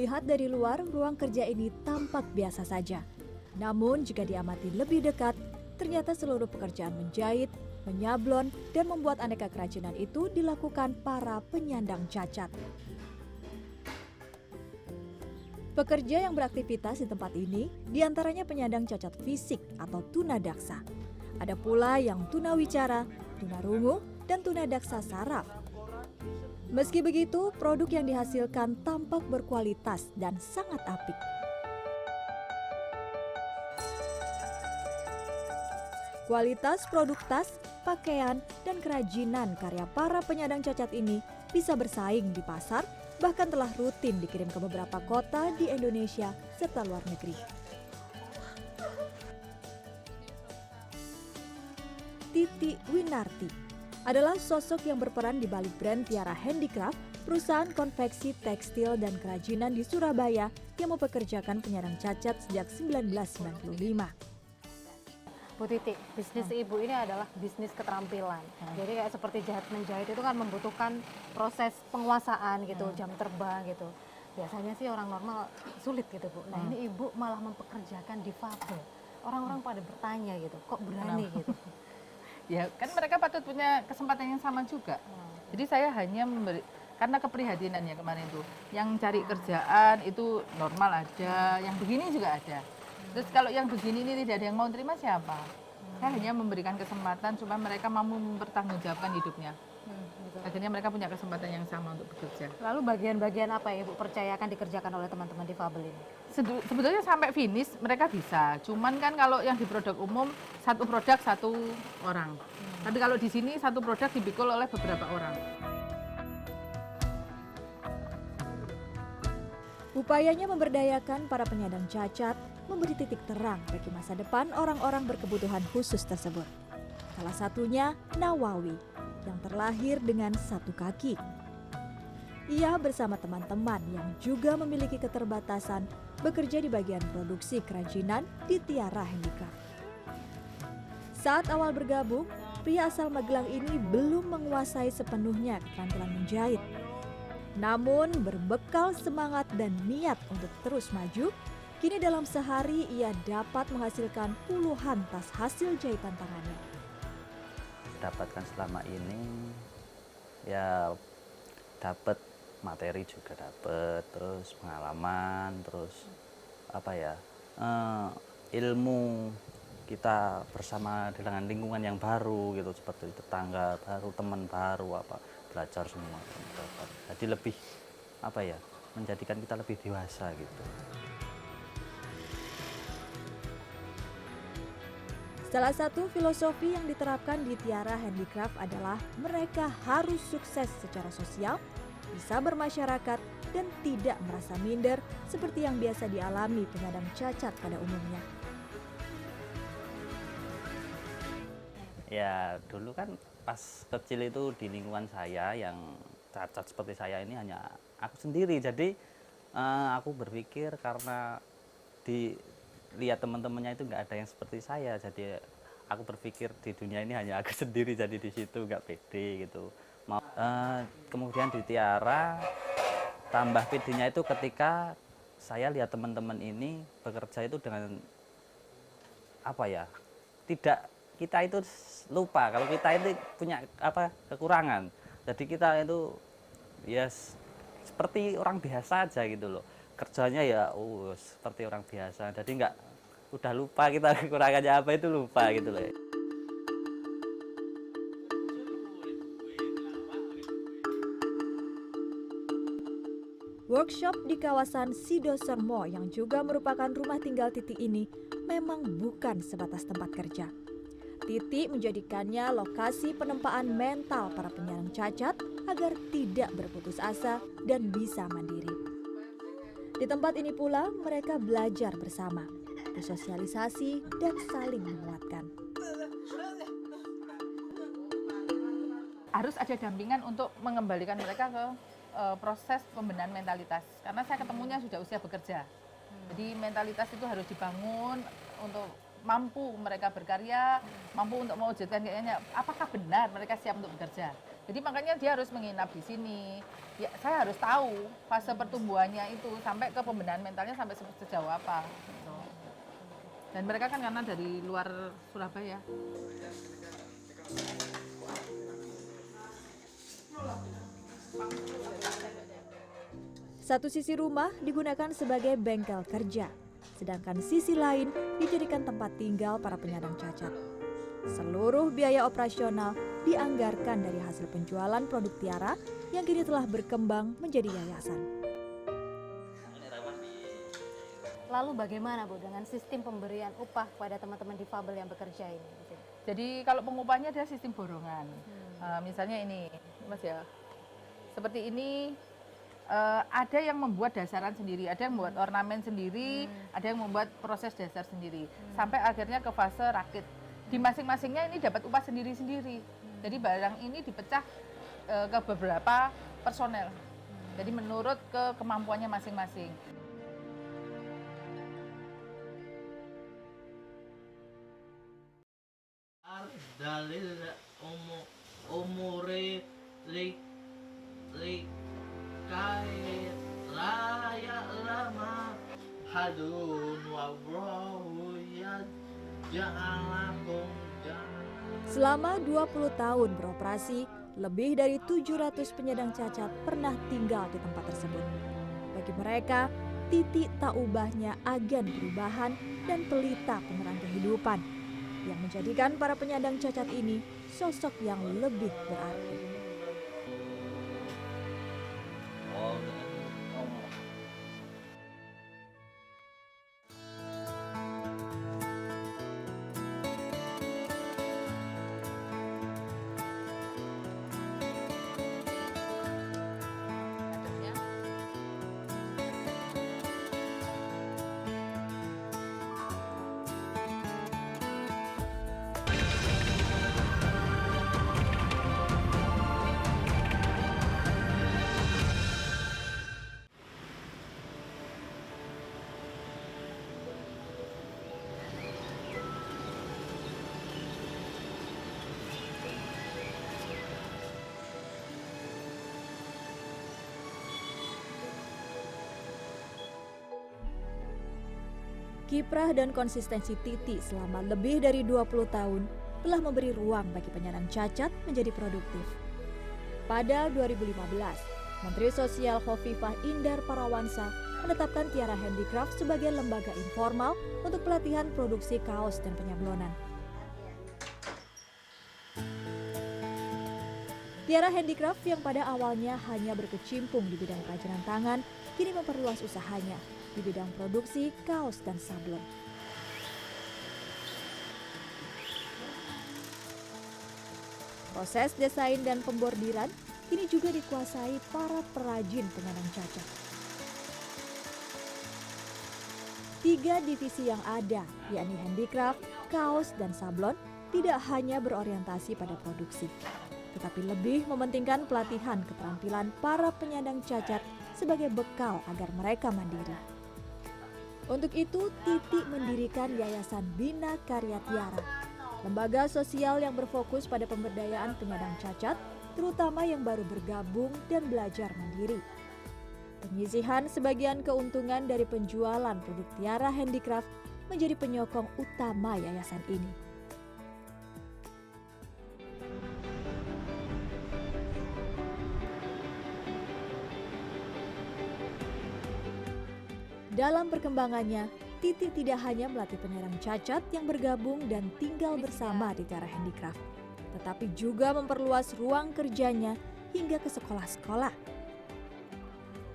Dilihat dari luar, ruang kerja ini tampak biasa saja. Namun jika diamati lebih dekat, ternyata seluruh pekerjaan menjahit, menyablon, dan membuat aneka kerajinan itu dilakukan para penyandang cacat. Pekerja yang beraktivitas di tempat ini diantaranya penyandang cacat fisik atau tunadaksa. Ada pula yang tunawicara, tunarungu, dan tunadaksa saraf. Meski begitu, produk yang dihasilkan tampak berkualitas dan sangat apik. Kualitas produk tas, pakaian, dan kerajinan karya para penyandang cacat ini bisa bersaing di pasar, bahkan telah rutin dikirim ke beberapa kota di Indonesia serta luar negeri. Titi Winarti adalah sosok yang berperan di balik brand Tiara Handicraft, perusahaan konveksi tekstil dan kerajinan di Surabaya yang mempekerjakan penyandang cacat sejak 1995. Bu Titi, bisnis ibu ini adalah bisnis keterampilan. Jadi kayak seperti menjahit itu kan membutuhkan proses penguasaan gitu, jam terbang gitu. Biasanya sih orang normal sulit gitu Bu. Nah ini ibu malah mempekerjakan difabel. Orang-orang pada bertanya gitu, kok berani gitu? Ya kan mereka patut punya kesempatan yang sama juga. Jadi saya hanya memberi, karena keprihatinannya kemarin itu, yang cari kerjaan itu normal ada, yang begini juga ada. Terus kalau yang begini ini tidak ada yang mau terima siapa? Saya hanya memberikan kesempatan supaya mereka mampu mempertanggungjawabkan hidupnya. Akhirnya mereka punya kesempatan yang sama untuk bekerja. Lalu bagian-bagian apa yang Ibu percayakan dikerjakan oleh teman-teman difabel ini? Sebetulnya sampai finish mereka bisa. Cuman kan kalau yang di produk umum satu produk satu orang. Tapi kalau di sini satu produk dipikul oleh beberapa orang. Upayanya memberdayakan para penyandang cacat memberi titik terang bagi masa depan orang-orang berkebutuhan khusus tersebut. Salah satunya Nawawi yang terlahir dengan satu kaki. Ia bersama teman-teman yang juga memiliki keterbatasan bekerja di bagian produksi kerajinan di Tiara Handicraft. Saat awal bergabung, pria asal Magelang ini belum menguasai sepenuhnya keterampilan menjahit. Namun berbekal semangat dan niat untuk terus maju, kini dalam sehari ia dapat menghasilkan puluhan tas hasil jahitan tangannya. Dapatkan selama ini ya dapat materi juga dapat, terus pengalaman, terus apa ya, ilmu kita bersama dengan lingkungan yang baru gitu, seperti tetangga baru, teman baru, apa belajar semua dapat. Jadi lebih apa ya, menjadikan kita lebih dewasa gitu. Salah satu filosofi yang diterapkan di Tiara Handicraft adalah mereka harus sukses secara sosial, bisa bermasyarakat, dan tidak merasa minder seperti yang biasa dialami penyandang cacat pada umumnya. Ya dulu kan pas kecil itu di lingkungan saya yang cacat seperti saya ini hanya aku sendiri. Jadi aku berpikir karena dilihat teman-temannya itu nggak ada yang seperti saya, jadi aku berpikir di dunia ini hanya aku sendiri, jadi di situ nggak pede gitu. Kemudian di Tiara tambah pedenya itu ketika saya lihat teman-teman ini bekerja itu dengan apa ya, tidak, kita itu lupa kalau kita itu punya apa kekurangan. Jadi kita itu ya seperti orang biasa aja gitu loh. Kerjanya ya seperti orang biasa. Jadi udah lupa kita kekurangannya apa, itu lupa gitu loh. Workshop di kawasan Sidosermo yang juga merupakan rumah tinggal Titi ini memang bukan sebatas tempat kerja. Titi menjadikannya lokasi penempaan mental para penyandang cacat agar tidak berputus asa dan bisa mandiri. Di tempat ini pula mereka belajar bersama, bersosialisasi dan saling menguatkan. Harus ada dampingan untuk mengembalikan mereka ke proses pembenahan mentalitas. Karena saya ketemunya sudah usia bekerja. Jadi mentalitas itu harus dibangun untuk mampu mereka berkarya, mampu untuk mewujudkan kayaknya apakah benar mereka siap untuk bekerja. Jadi makanya dia harus menginap di sini. Ya, saya harus tahu fase pertumbuhannya itu sampai ke pembenahan mentalnya sampai sejauh apa. Gitu. Dan mereka kan karena dari luar Surabaya. Satu sisi rumah digunakan sebagai bengkel kerja, sedangkan sisi lain dijadikan tempat tinggal para penyandang cacat. Seluruh biaya operasional dianggarkan dari hasil penjualan produk Tiara yang kini telah berkembang menjadi yayasan. Lalu bagaimana Bu dengan sistem pemberian upah kepada teman-teman difabel yang bekerja ini? Jadi kalau pengupahnya dia sistem borongan. Misalnya ini, Mas ya. Seperti ini ada yang membuat dasaran sendiri, ada yang membuat ornamen sendiri, ada yang membuat proses dasar sendiri. Sampai akhirnya ke fase rakit. Di masing-masingnya ini dapat upah sendiri-sendiri. Jadi barang ini dipecah ke beberapa personel. Jadi menurut ke kemampuannya masing-masing. Dalil umure kait raya lama hadun wabrahu ya ja'alakum. Selama 20 tahun beroperasi, lebih dari 700 penyandang cacat pernah tinggal di tempat tersebut. Bagi mereka, titik tak ubahnya agen perubahan dan pelita penerang kehidupan yang menjadikan para penyandang cacat ini sosok yang lebih berarti. Kiprah dan konsistensi Titi selama lebih dari 20 tahun telah memberi ruang bagi penyandang cacat menjadi produktif. Pada 2015, Menteri Sosial Khofifah Indar Parawansa menetapkan Tiara Handicraft sebagai lembaga informal untuk pelatihan produksi kaos dan penyablonan. Tiara Handicraft yang pada awalnya hanya berkecimpung di bidang kerajinan tangan, kini memperluas usahanya di bidang produksi kaos dan sablon. Proses desain dan pembordiran kini juga dikuasai para perajin penyandang cacat. 3 divisi yang ada, yakni handicraft, kaos, dan sablon, tidak hanya berorientasi pada produksi, tetapi lebih mementingkan pelatihan keterampilan para penyandang cacat sebagai bekal agar mereka mandiri. Untuk itu, Titi mendirikan Yayasan Bina Karya Tiara, lembaga sosial yang berfokus pada pemberdayaan penyandang cacat, terutama yang baru bergabung dan belajar mandiri. Penyisihan sebagian keuntungan dari penjualan produk Tiara Handicraft menjadi penyokong utama yayasan ini. Dalam perkembangannya, Titi tidak hanya melatih penyandang cacat yang bergabung dan tinggal bersama di Tiara Handicraft, tetapi juga memperluas ruang kerjanya hingga ke sekolah-sekolah.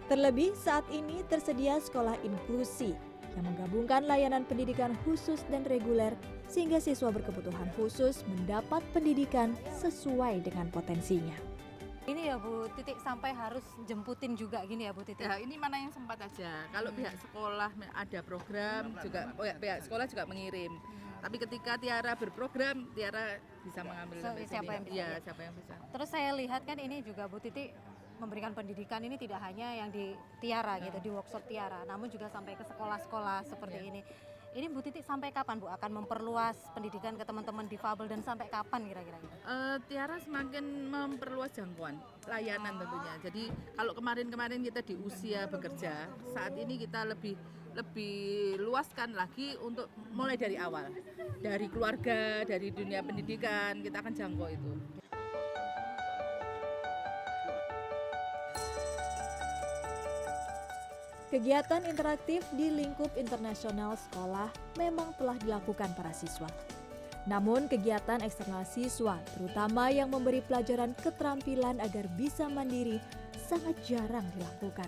Terlebih saat ini tersedia sekolah inklusi yang menggabungkan layanan pendidikan khusus dan reguler sehingga siswa berkebutuhan khusus mendapat pendidikan sesuai dengan potensinya. Ini ya Bu Titik sampai harus jemputin juga gini ya Bu Titik. Ya, ini mana yang sempat aja. Kalau pihak sekolah ada program juga, pihak sekolah juga mengirim. Tapi ketika Tiara berprogram, Tiara bisa mengambil sampai siapa sini. yang bisa? Iya, siapa yang bisa. Terus saya lihat kan ini juga Bu Titik memberikan pendidikan ini tidak hanya yang di Tiara gitu, di workshop Tiara, namun juga sampai ke sekolah-sekolah seperti ini. Ini Bu Titi sampai kapan Bu akan memperluas pendidikan ke teman-teman difabel dan sampai kapan kira-kira? Tiara semakin memperluas jangkauan layanan tentunya. Jadi kalau kemarin-kemarin kita di usia bekerja, saat ini kita lebih luaskan lagi untuk mulai dari awal, dari keluarga, dari dunia pendidikan kita akan jangkau itu. Kegiatan interaktif di lingkup internasional sekolah memang telah dilakukan para siswa. Namun kegiatan eksternal siswa, terutama yang memberi pelajaran keterampilan agar bisa mandiri, sangat jarang dilakukan.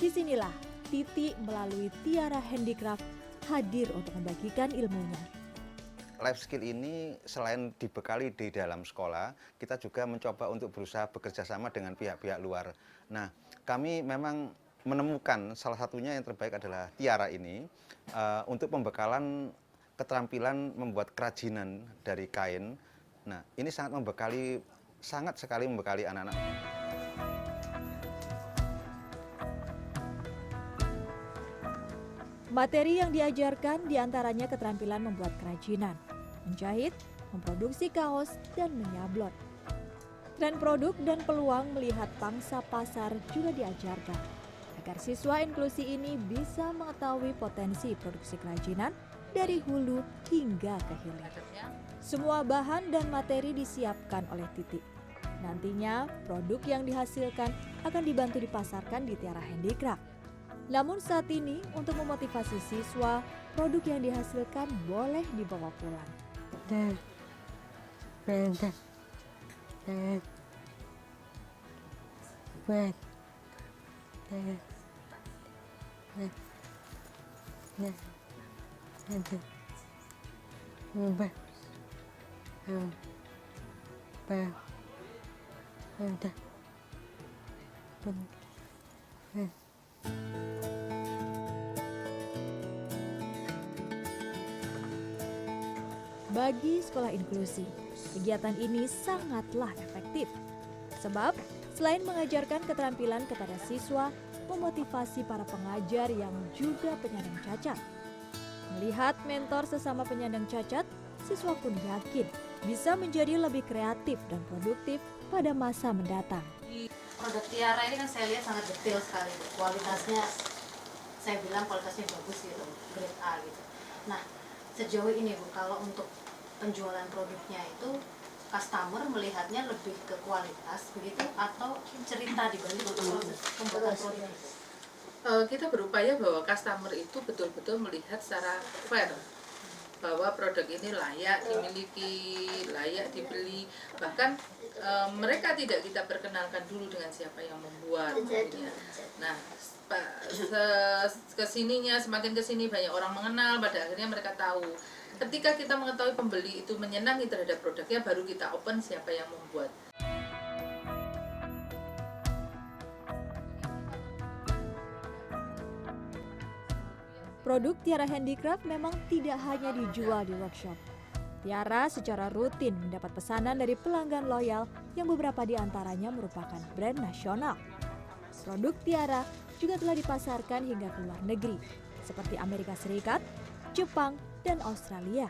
Disinilah Titi melalui Tiara Handicraft hadir untuk membagikan ilmunya. Life skill ini selain dibekali di dalam sekolah, kita juga mencoba untuk berusaha bekerja sama dengan pihak-pihak luar. Nah, kami memang menemukan salah satunya yang terbaik adalah Tiara ini untuk pembekalan keterampilan membuat kerajinan dari kain. Nah, ini sangat sekali membekali anak-anak. Materi yang diajarkan diantaranya keterampilan membuat kerajinan, menjahit, memproduksi kaos, dan menyablon. Tren produk dan peluang melihat pangsa pasar juga diajarkan, agar siswa inklusi ini bisa mengetahui potensi produksi kerajinan dari hulu hingga ke hilir. Semua bahan dan materi disiapkan oleh Titi. Nantinya, produk yang dihasilkan akan dibantu dipasarkan di Tiara Handicraft. Namun saat ini, untuk memotivasi siswa, produk yang dihasilkan boleh dibawa pulang. Bagi sekolah inklusi, kegiatan ini sangatlah efektif. Sebab, selain mengajarkan keterampilan kepada siswa, memotivasi para pengajar yang juga penyandang cacat. Melihat mentor sesama penyandang cacat, siswa pun yakin bisa menjadi lebih kreatif dan produktif pada masa mendatang. Produk Tiara ini kan saya lihat sangat detail sekali, kualitasnya saya bilang kualitasnya bagus gitu, grade A gitu. Nah, sejauh ini Bu, kalau untuk penjualan produknya itu customer melihatnya lebih ke kualitas begitu atau cerita dibalik untuk proses pembuatan produk? Kita berupaya bahwa customer itu betul-betul melihat secara fair bahwa produk ini layak dimiliki, layak dibeli. Bahkan mereka tidak kita perkenalkan dulu dengan siapa yang membuat. Nah, kesininya semakin kesini banyak orang mengenal, pada akhirnya mereka tahu. Ketika kita mengetahui pembeli itu menyenangi terhadap produknya, baru kita open siapa yang membuat. Produk Tiara Handicraft memang tidak hanya dijual di workshop. Tiara secara rutin mendapat pesanan dari pelanggan loyal yang beberapa di antaranya merupakan brand nasional. Produk Tiara juga telah dipasarkan hingga ke luar negeri, seperti Amerika Serikat, Jepang, dan Australia.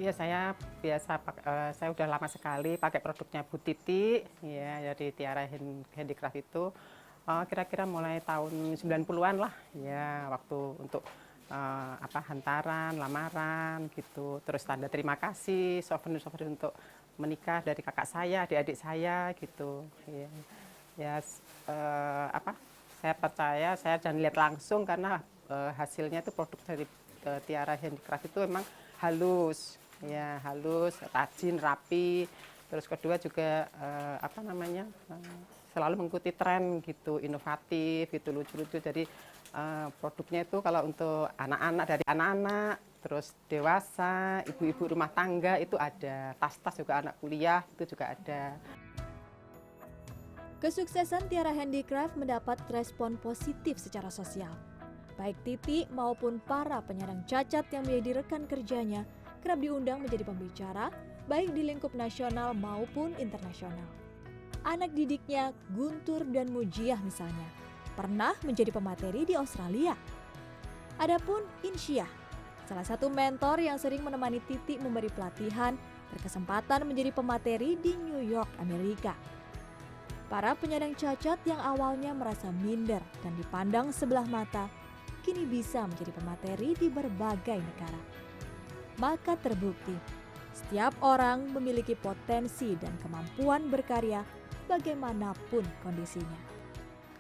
Iya, saya udah lama sekali pakai produknya Bu Titi, ya, dari Tiara Handicraft itu. Kira-kira mulai tahun 90-an lah, ya, waktu untuk hantaran, lamaran gitu, terus tanda terima kasih, souvenir untuk menikah dari kakak saya, adik-adik saya gitu. Saya percaya, saya dan lihat langsung karena hasilnya itu produk dari Tiara Handicraft itu memang halus, ya, halus, rajin, rapi. Terus kedua juga selalu mengikuti tren gitu, inovatif gitu, lucu-lucu. Jadi produknya itu kalau untuk anak-anak, dari anak-anak, terus dewasa, ibu-ibu rumah tangga itu ada, tas-tas juga anak kuliah itu juga ada. Kesuksesan Tiara Handicraft mendapat respon positif secara sosial. Baik Titi maupun para penyandang cacat yang menjadi rekan kerjanya kerap diundang menjadi pembicara, baik di lingkup nasional maupun internasional. Anak didiknya, Guntur dan Mujiah misalnya, pernah menjadi pemateri di Australia. Adapun Insyah Salah satu mentor yang sering menemani Titi memberi pelatihan berkesempatan menjadi pemateri di New York, Amerika. Para penyandang cacat yang awalnya merasa minder dan dipandang sebelah mata, kini bisa menjadi pemateri di berbagai negara. Maka terbukti, setiap orang memiliki potensi dan kemampuan berkarya bagaimanapun kondisinya.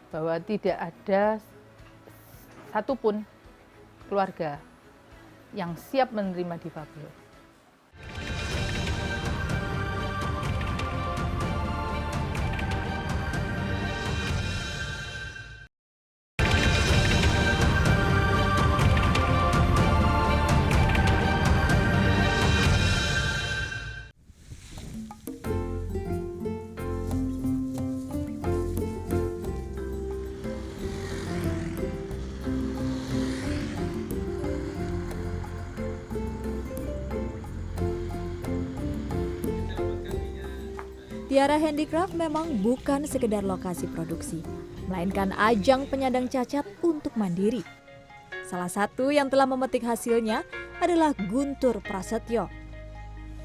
Bahwa tidak ada satupun keluarga yang siap menerima difabel. Tiara Handicraft memang bukan sekedar lokasi produksi, melainkan ajang penyandang cacat untuk mandiri. Salah satu yang telah memetik hasilnya adalah Guntur Prasetyo.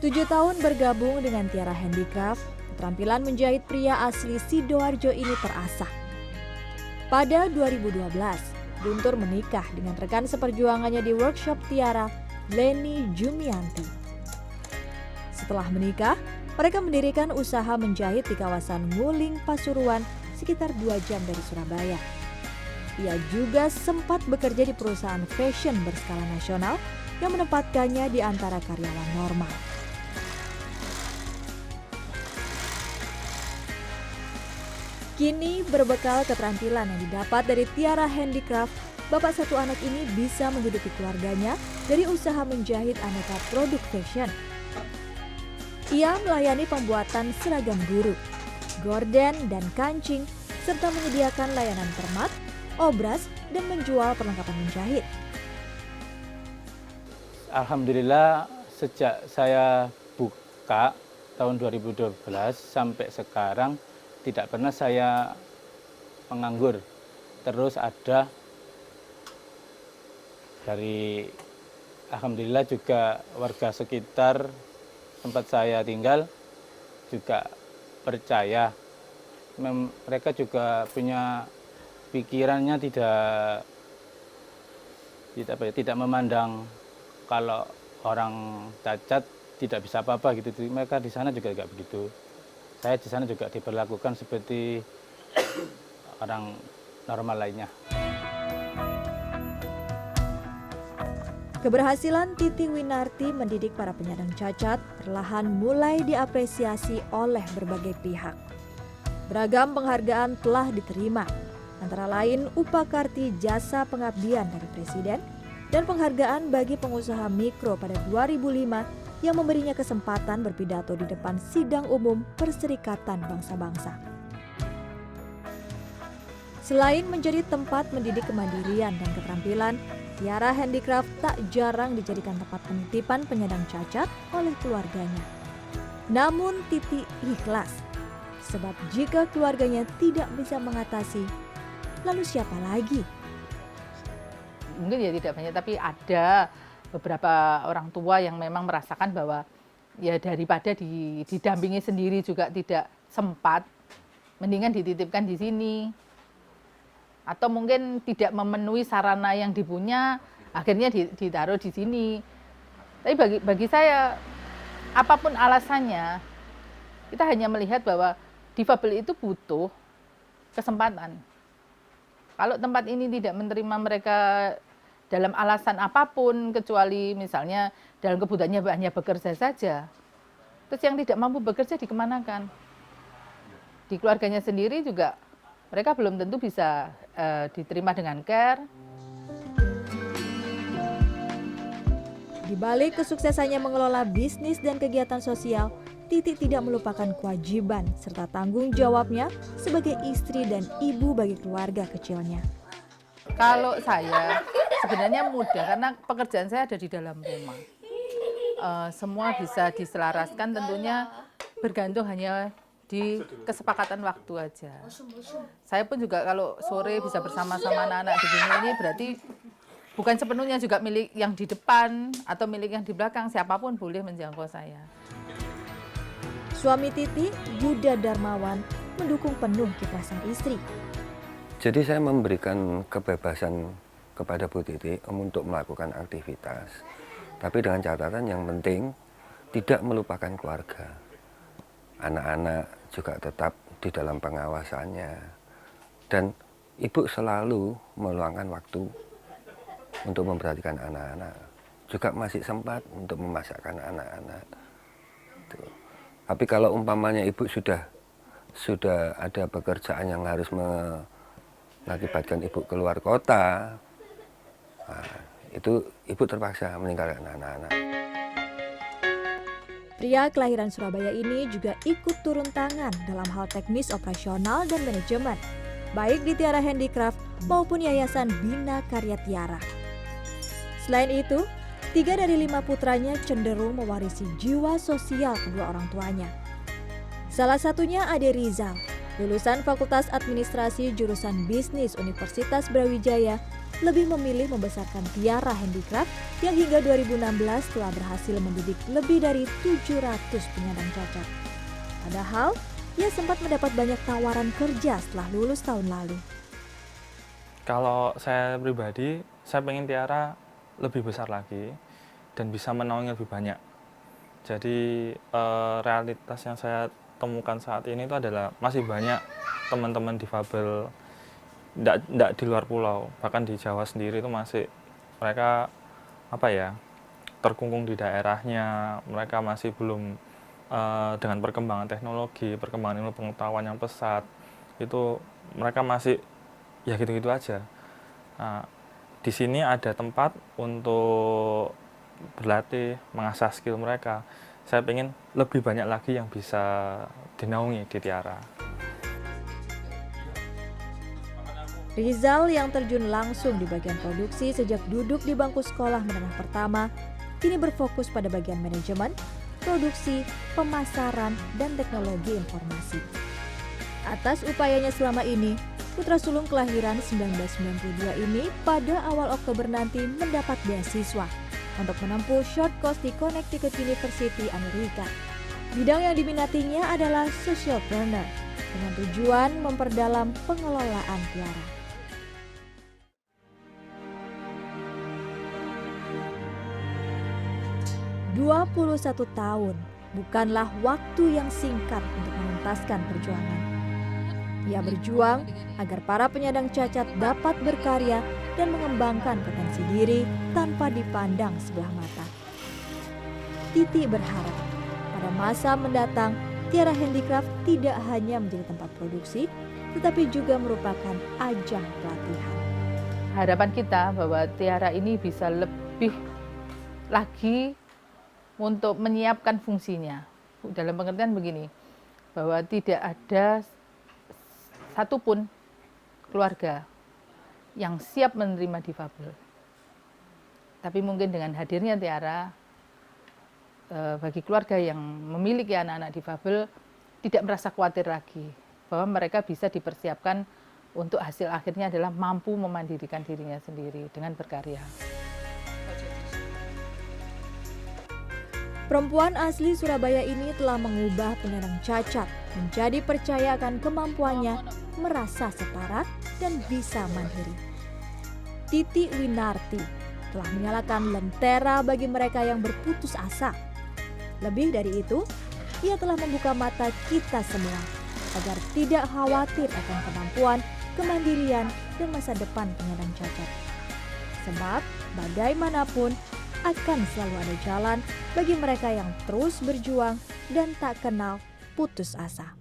7 tahun bergabung dengan Tiara Handicraft, keterampilan menjahit pria asli Sidoarjo ini terasah. Pada 2012, Guntur menikah dengan rekan seperjuangannya di workshop Tiara, Leni Jumianti. Setelah menikah, mereka mendirikan usaha menjahit di kawasan Nguling, Pasuruan, sekitar 2 jam dari Surabaya. Ia juga sempat bekerja di perusahaan fashion berskala nasional yang menempatkannya di antara karyawan normal. Kini, berbekal keterampilan yang didapat dari Tiara Handicraft, bapak satu anak ini bisa menghidupi keluarganya dari usaha menjahit aneka produk fashion. Ia melayani pembuatan seragam guru, gorden dan kancing, serta menyediakan layanan permak, obras, dan menjual perlengkapan menjahit. Alhamdulillah sejak saya buka tahun 2012 sampai sekarang tidak pernah saya menganggur. Terus ada dari alhamdulillah juga warga sekitar tempat saya tinggal juga percaya. Mereka juga punya pikirannya tidak memandang kalau orang cacat tidak bisa apa-apa gitu. Mereka di sana juga nggak begitu. Saya di sana juga diperlakukan seperti orang normal lainnya. Keberhasilan Titi Winarti mendidik para penyandang cacat perlahan mulai diapresiasi oleh berbagai pihak. Beragam penghargaan telah diterima, antara lain Upakarti Jasa Pengabdian dari Presiden dan penghargaan bagi pengusaha mikro pada 2005 yang memberinya kesempatan berpidato di depan sidang umum Perserikatan Bangsa-Bangsa. Selain menjadi tempat mendidik kemandirian dan keterampilan, Tiara Handicraft tak jarang dijadikan tempat penitipan penyandang cacat oleh keluarganya. Namun Titi ikhlas, sebab jika keluarganya tidak bisa mengatasi, lalu siapa lagi? Mungkin ya tidak banyak, tapi ada beberapa orang tua yang memang merasakan bahwa ya daripada didampingi sendiri juga tidak sempat, mendingan dititipkan di sini. Atau mungkin tidak memenuhi sarana yang dipunya, akhirnya ditaruh di sini. Tapi bagi saya, apapun alasannya, kita hanya melihat bahwa difabel itu butuh kesempatan. Kalau tempat ini tidak menerima mereka dalam alasan apapun, kecuali misalnya dalam kebutuhannya hanya bekerja saja, terus yang tidak mampu bekerja dikemanakan? Di keluarganya sendiri juga mereka belum tentu bisa diterima dengan care. Di balik kesuksesannya mengelola bisnis dan kegiatan sosial, Titi tidak melupakan kewajiban serta tanggung jawabnya sebagai istri dan ibu bagi keluarga kecilnya. Kalau saya sebenarnya mudah karena pekerjaan saya ada di dalam rumah. Semua bisa diselaraskan, tentunya bergantung hanya di kesepakatan waktu aja. Saya pun juga kalau sore bisa bersama-sama anak-anak begini, ini berarti bukan sepenuhnya juga milik yang di depan atau milik yang di belakang, siapapun boleh menjangkau saya. Suami Titi, Yuda Darmawan, mendukung penuh kiprah sang istri. Jadi saya memberikan kebebasan kepada Bu Titi untuk melakukan aktivitas. Tapi dengan catatan yang penting tidak melupakan keluarga. Anak-anak juga tetap di dalam pengawasannya. Dan ibu selalu meluangkan waktu untuk memperhatikan anak-anak. Juga masih sempat untuk memasakkan anak-anak. Tapi kalau umpamanya ibu sudah ada pekerjaan yang harus mengakibatkan ibu keluar kota, nah, itu ibu terpaksa meninggalkan anak-anak. Pria kelahiran Surabaya ini juga ikut turun tangan dalam hal teknis operasional dan manajemen, baik di Tiara Handicraft maupun Yayasan Bina Karya Tiara. Selain itu, 3 dari 5 putranya cenderung mewarisi jiwa sosial kedua orang tuanya. Salah satunya Ade Rizal, lulusan Fakultas Administrasi jurusan Bisnis Universitas Brawijaya, lebih memilih membesarkan Tiara Handicraft yang hingga 2016 telah berhasil mendidik lebih dari 700 penyandang cacat. Padahal, ia sempat mendapat banyak tawaran kerja setelah lulus tahun lalu. Kalau saya pribadi, saya pengen Tiara lebih besar lagi dan bisa menaungi lebih banyak. Jadi realitas yang saya temukan saat ini itu adalah masih banyak teman-teman difabel tidak di luar pulau, bahkan di Jawa sendiri itu masih mereka terkungkung di daerahnya, mereka masih belum dengan perkembangan teknologi, perkembangan ilmu pengetahuan yang pesat, itu mereka masih ya gitu-gitu aja. Nah, di sini ada tempat untuk berlatih, mengasah skill mereka. Saya pengen lebih banyak lagi yang bisa dinaungi di Tiara. Rizal yang terjun langsung di bagian produksi sejak duduk di bangku sekolah menengah pertama, kini berfokus pada bagian manajemen, produksi, pemasaran, dan teknologi informasi. Atas upayanya selama ini, putra sulung kelahiran 1992 ini pada awal Oktober nanti mendapat beasiswa untuk menempuh short course di Connecticut University, Amerika. Bidang yang diminatinya adalah socialpreneur dengan tujuan memperdalam pengelolaan Tiara. 21 tahun bukanlah waktu yang singkat untuk menuntaskan perjuangan. Ia berjuang agar para penyandang cacat dapat berkarya dan mengembangkan potensi diri tanpa dipandang sebelah mata. Titi berharap pada masa mendatang Tiara Handicraft tidak hanya menjadi tempat produksi, tetapi juga merupakan ajang pelatihan. Harapan kita bahwa Tiara ini bisa lebih lagi untuk menyiapkan fungsinya. Dalam pengertian begini, bahwa tidak ada satupun keluarga yang siap menerima difabel. Tapi mungkin dengan hadirnya Tiara, bagi keluarga yang memiliki anak-anak difabel tidak merasa khawatir lagi bahwa mereka bisa dipersiapkan untuk hasil akhirnya adalah mampu memandirikan dirinya sendiri dengan berkarya. Perempuan asli Surabaya ini telah mengubah penyandang cacat menjadi percaya akan kemampuannya, merasa setara, dan bisa mandiri. Titi Winarti telah menyalakan lentera bagi mereka yang berputus asa. Lebih dari itu, ia telah membuka mata kita semua agar tidak khawatir akan kemampuan, kemandirian, dan masa depan penyandang cacat. Sebab bagaimanapun akan selalu ada jalan bagi mereka yang terus berjuang dan tak kenal putus asa.